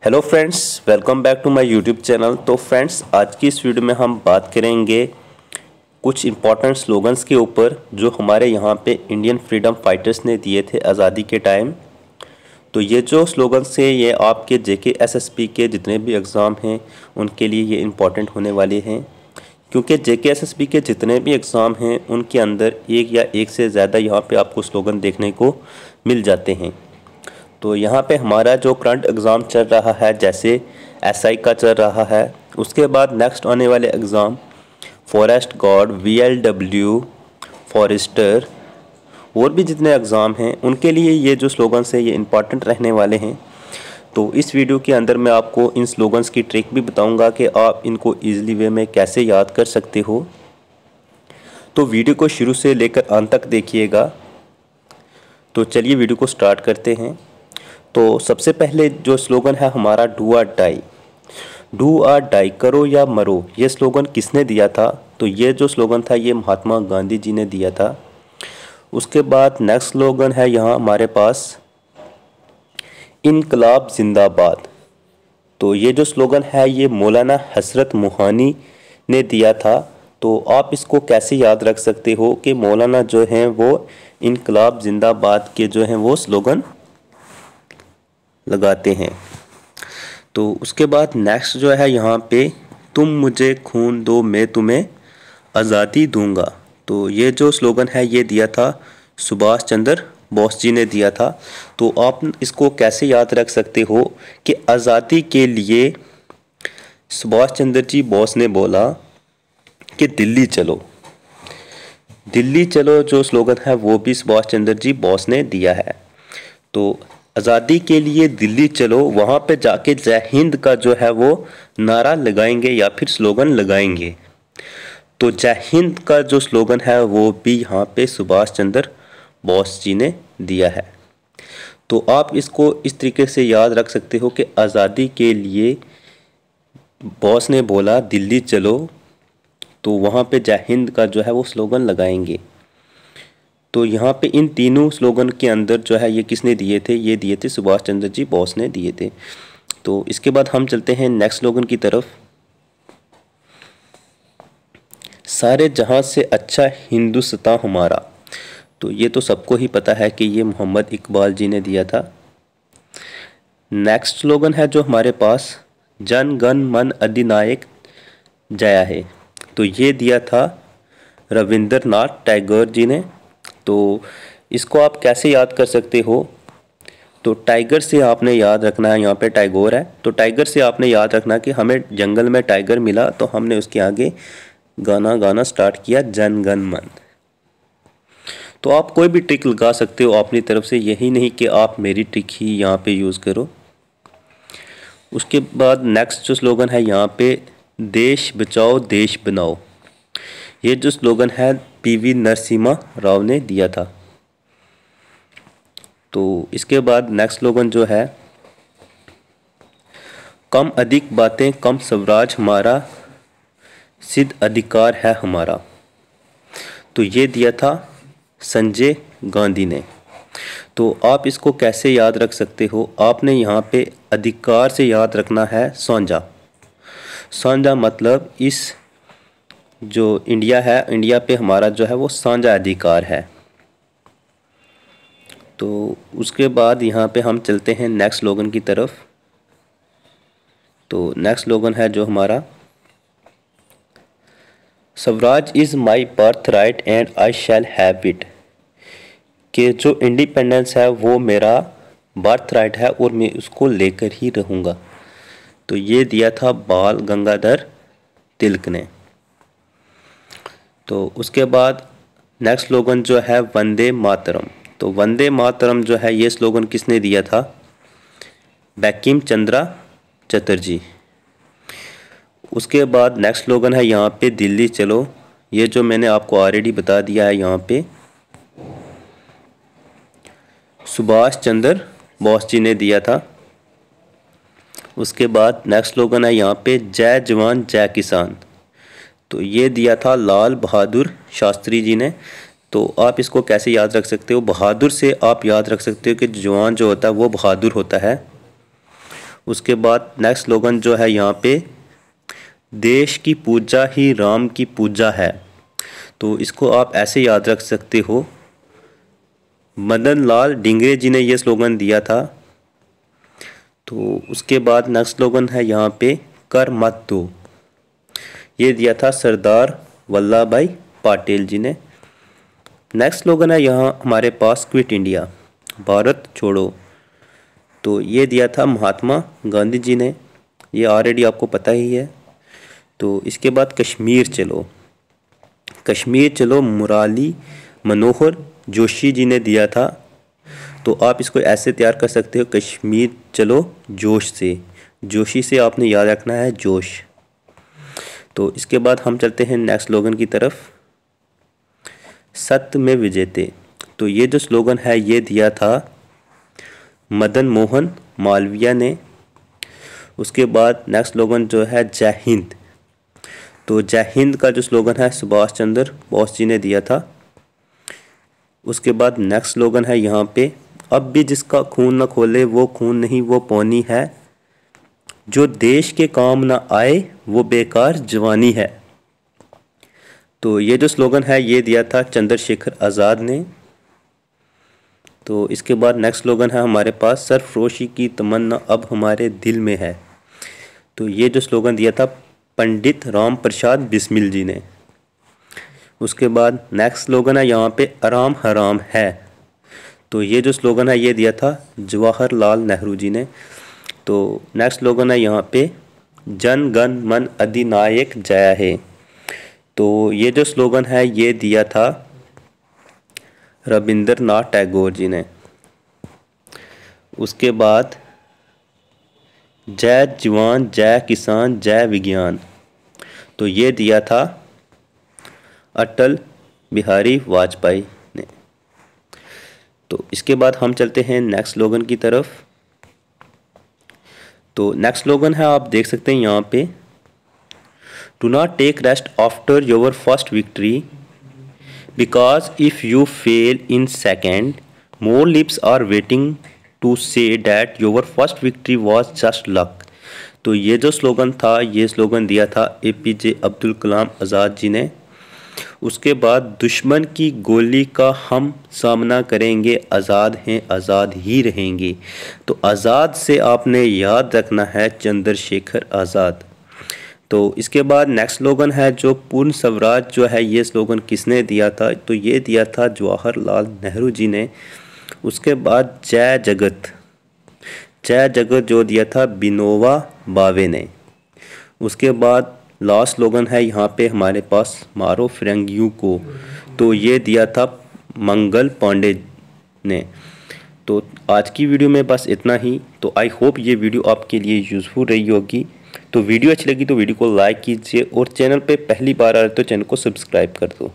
Hello friends, welcome back to my YouTube channel. तो friends, आज की इस वीडियो में हम बात करेंगे कुछ इम्पॉर्टेंट स्लोगन्स के ऊपर जो हमारे यहाँ पे इंडियन फ्रीडम फाइटर्स ने दिए थे आज़ादी के टाइम। तो ये जो स्लोगन्स हैं ये आपके जेके एसएसबी के जितने भी एग्ज़ाम हैं उनके लिए ये इम्पॉर्टेंट होने वाले हैं, क्योंकि जेके एसएसबी के जितने भी एग्ज़ाम हैं उनके अंदर एक या एक से ज़्यादा यहाँ पे आपको स्लोगन देखने को मिल जाते हैं। तो यहाँ पे हमारा जो करंट एग्ज़ाम चल रहा है, जैसे एसआई का चल रहा है, उसके बाद नेक्स्ट आने वाले exam forest guard, VLW, forester और भी जितने एग्ज़ाम हैं उनके लिए ये जो स्लोगन्स हैं ये इम्पॉर्टेंट रहने वाले हैं। तो इस वीडियो के अंदर मैं आपको इन स्लोगन्स की ट्रिक भी बताऊंगा कि आप इनको ईज़िली वे में कैसे याद कर सकते हो। तो वीडियो को शुरू से लेकर अंत तक देखिएगा। तो चलिए वीडियो को स्टार्ट करते हैं। तो सबसे पहले जो स्लोगन है हमारा डू और डाई, डू और डाई, करो या मरो, ये स्लोगन किसने दिया था? तो ये जो स्लोगन था ये महात्मा गांधी जी ने दिया था। उसके बाद नेक्स्ट स्लोगन है यहाँ हमारे पास इनकलाब जिंदाबाद। तो ये जो स्लोगन है ये मौलाना हसरत मोहानी ने दिया था। तो आप इसको कैसे याद रख सकते हो कि मौलाना जो हैं वो इनकलाब जिंदाबाद के जो हैं वो स्लोगन लगाते हैं। तो उसके बाद नेक्स्ट जो है यहाँ पे तुम मुझे खून दो मैं तुम्हें आज़ादी दूंगा। तो ये जो स्लोगन है ये दिया था सुभाष चंद्र बोस जी ने दिया था। तो आप इसको कैसे याद रख सकते हो कि आज़ादी के लिए सुभाष चंद्र जी बोस ने बोला कि दिल्ली चलो। दिल्ली चलो जो स्लोगन है वो भी सुभाष चंद्र जी बोस ने दिया है। तो आज़ादी के लिए दिल्ली चलो, वहाँ पे जाके जय हिंद का जो है वो नारा लगाएंगे या फिर स्लोगन लगाएंगे। तो जय हिंद का जो स्लोगन है वो भी यहाँ पे सुभाष चंद्र बोस जी ने दिया है। तो आप इसको इस तरीके से याद रख सकते हो कि आज़ादी के लिए बॉस ने बोला दिल्ली चलो, तो वहाँ पे जय हिंद का जो है वो स्लोगन लगाएंगे। तो यहाँ पे इन तीनों स्लोगन के अंदर जो है ये किसने दिए थे? ये दिए थे सुभाष चंद्र जी बोस ने दिए थे। तो इसके बाद हम चलते हैं नेक्स्ट स्लोगन की तरफ। सारे जहां से अच्छा हिंदुस्तान हमारा। तो ये तो सबको ही पता है कि ये मोहम्मद इकबाल जी ने दिया था। नेक्स्ट स्लोगन है जो हमारे पास जन गण मन अधिनायक जया है। तो ये दिया था रविंद्रनाथ टैगोर जी ने। तो इसको आप कैसे याद कर सकते हो? तो टाइगर से आपने याद रखना है, यहाँ पे टैगोर है तो टाइगर से आपने याद रखना कि हमें जंगल में टाइगर मिला तो हमने उसके आगे गाना गाना स्टार्ट किया जन गण मन। तो आप कोई भी ट्रिक लगा सकते हो अपनी तरफ से, यही नहीं कि आप मेरी ट्रिक ही यहाँ पे यूज़ करो। उसके बाद नेक्स्ट जो स्लोगन है यहाँ पे देश बचाओ देश बनाओ। ये जो स्लोगन है पीवी नरसिम्हा राव ने दिया था। तो इसके बाद नेक्स्ट स्लोगन जो है कम अधिक बातें कम स्वराज हमारा सिद्ध अधिकार है हमारा। तो ये दिया था संजय गांधी ने। तो आप इसको कैसे याद रख सकते हो? आपने यहाँ पे अधिकार से याद रखना है साझा। साझा मतलब इस जो इंडिया है, इंडिया पे हमारा जो है वो साझा अधिकार है। तो उसके बाद यहाँ पे हम चलते हैं नेक्स्ट स्लोगन की तरफ। तो नेक्स्ट स्लोगन है जो हमारा Swaraj is my birth right and I shall have it. कि जो इंडिपेंडेंस है वो मेरा बर्थ राइट है और मैं उसको लेकर ही रहूँगा। तो ये दिया था बाल गंगाधर तिलक ने। तो उसके बाद नेक्स्ट स्लोगन जो है वंदे मातरम। तो वंदे मातरम जो है ये स्लोगन किसने दिया था? बंकिम चंद्र चटर्जी। उसके बाद नेक्स्ट स्लोगन है यहाँ पे दिल्ली चलो। ये जो मैंने आपको ऑलरेडी बता दिया है, यहाँ पे सुभाष चंद्र बोस जी ने दिया था। उसके बाद नेक्स्ट स्लोगन है यहाँ पे जय जवान जय किसान। तो ये दिया था लाल बहादुर शास्त्री जी ने। तो आप इसको कैसे याद रख सकते हो? बहादुर से आप याद रख सकते हो कि जवान जो होता है वो बहादुर होता है उसके बाद नेक्स्ट स्लोगन जो है यहाँ पे, देश की पूजा ही राम की पूजा है। तो इसको आप ऐसे याद रख सकते हो, मदन लाल डिंगरे जी ने ये स्लोगन दिया था। तो उसके बाद नेक्स्ट स्लोगन है यहाँ पे, कर मत दो, ये दिया था सरदार वल्लभ भाई पटेल जी ने। नेक्स्ट स्लोगन है यहाँ हमारे पास, क्विट इंडिया, भारत छोड़ो, तो ये दिया था महात्मा गांधी जी ने, ये ऑलरेडी आपको पता ही है। तो इसके बाद कश्मीर चलो, कश्मीर चलो मुरली मनोहर जोशी जी ने दिया था। तो आप इसको ऐसे तैयार कर सकते हो, कश्मीर चलो जोश से, जोशी से आपने याद रखना है जोश। तो इसके बाद हम चलते हैं नेक्स्ट स्लोगन की तरफ, सत्य में विजेते। तो ये जो स्लोगन है ये दिया था मदन मोहन मालवीय ने। उसके बाद नेक्स्ट स्लोगन जो है जय हिंद, तो जय हिंद का जो स्लोगन है सुभाष चंद्र बोस जी ने दिया था। उसके बाद नेक्स्ट स्लोगन है यहाँ पे, अब भी जिसका खून न खोले वो खून नहीं वो पौनी है, जो देश के काम न आए वो बेकार जवानी है। तो ये जो स्लोगन है ये दिया था चंद्रशेखर आज़ाद ने। तो इसके बाद नेक्स्ट स्लोगन है हमारे पास, सरफरोशी की तमन्ना अब हमारे दिल में है। तो ये जो स्लोगन दिया था पंडित राम प्रसाद बिस्मिल जी ने। उसके बाद नेक्स्ट स्लोगन है यहाँ पे, आराम हराम है। तो ये जो स्लोगन है ये दिया था जवाहरलाल नेहरू जी ने। तो नेक्स्ट स्लोगन है यहाँ पे, जन गण मन अधिनायक जय है। तो ये जो स्लोगन है ये दिया था रविंद्रनाथ टैगोर जी ने। उसके बाद जय जवान जय किसान जय विज्ञान, तो ये दिया था अटल बिहारी वाजपेयी ने। तो इसके बाद हम चलते हैं नेक्स्ट स्लोगन की तरफ। तो नेक्स्ट स्लोगन है आप देख सकते हैं यहाँ पे, do not take rest after your first victory, because if you fail in second more lips are waiting to say that your first victory was just luck. तो ये जो स्लोगन था ये स्लोगन दिया था APJ अब्दुल कलाम आज़ाद जी ने। उसके बाद दुश्मन की गोली का हम सामना करेंगे, आज़ाद हैं आज़ाद ही रहेंगे। तो आज़ाद से आपने याद रखना है चंद्रशेखर आज़ाद। तो इसके बाद नेक्स्ट स्लोगन है जो पूर्ण स्वराज जो है ये स्लोगन किसने दिया था, तो ये दिया था जवाहरलाल नेहरू जी ने। उसके बाद जय जगत, जय जगत जो दिया था विनोबा भावे ने। उसके बाद लास्ट स्लोगन है यहाँ पे हमारे पास, मारो फिरंगियों को, तो ये दिया था मंगल पांडे ने। तो आज की वीडियो में बस इतना ही। तो आई होप ये वीडियो आपके लिए यूज़फुल रही होगी। तो वीडियो अच्छी लगी तो वीडियो को लाइक कीजिए और चैनल पे पहली बार आ रहे तो चैनल को सब्सक्राइब कर दो।